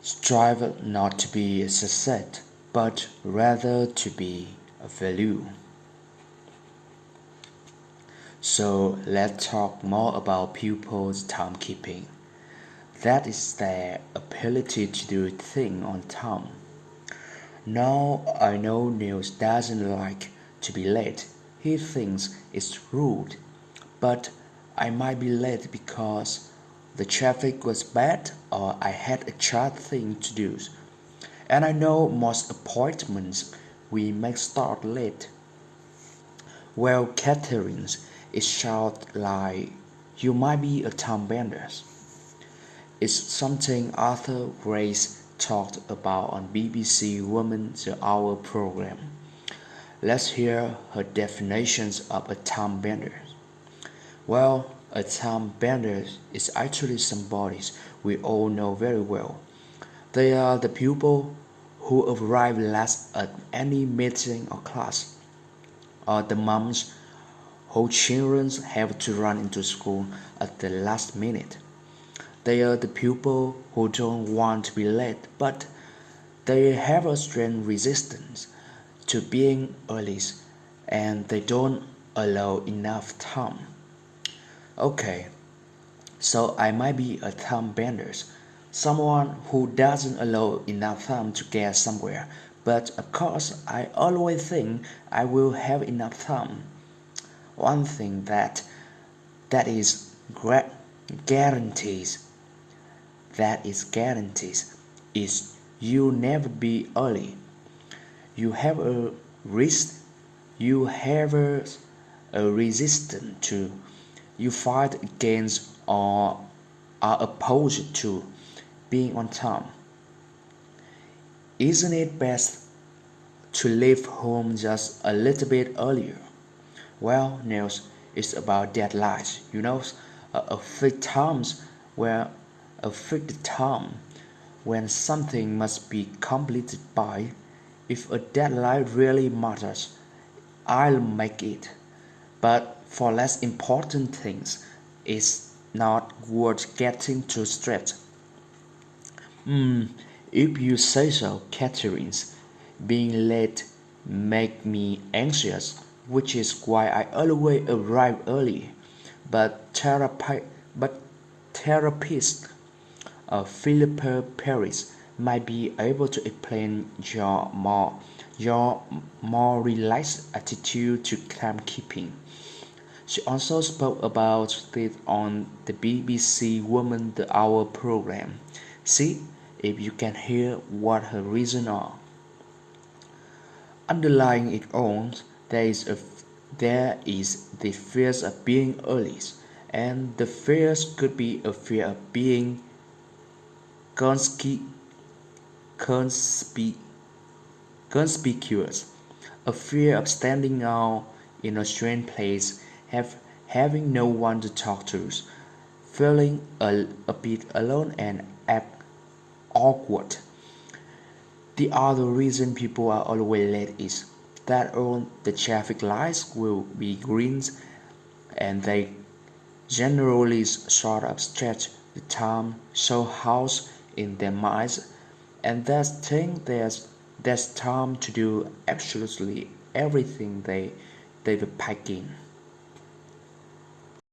Strive not to be a success, but rather to be a value. So let's talk more about pupils' timekeeping. That is their ability to do things on time. Now I know Niels doesn't like to be late. He thinks it's rude. But I might be late because the traffic was bad or I had a child thing to do. And I know most appointments we make start late. Well, Catherine's is short like you might be a time bender. It's something Arthur Grace talked about on BBC Woman the Hour program. Let's hear her definitions of a time bender. Well, a time bender is actually somebody we all know very well. They are the people who arrive last at any meeting or class, or the moms whose children have to run into school at the last minute. They are the people who don't want to be late, but they have a strange resistance to being early, and they don't allow enough time. Okay, so I might be a time bender, someone who doesn't allow enough time to get somewhere, but of course I always think I will have enough time. One thing that is guarantees is you never be early. You have a risk, you have a resistance to, you fight against or are opposed to being on time. Isn't it best to leave home just a little bit earlier? Well, Niels, it's about deadlines, a fixed times where a fixed time when something must be completed by. If a deadline really matters, I'll make it. But for less important things, it's not worth getting too stressed. If you say so, Catherine's being late make me anxious, which is why I always arrive early. But therapist Philippa Paris might be able to explain your more relaxed attitude to timekeeping. She also spoke about it on the BBC Woman the Hour program. See if you can hear what her reasons are. Underlying it all, there is the fear of being early, and the fears could be a fear of being conspi- conspicuous, a fear of standing out in a strange place, having no one to talk to, feeling a bit alone and awkward. The other reason people are always late is that all the traffic lights will be green and they generally sort of stretch the time so house in their minds and they think there's time to do absolutely everything they were packing.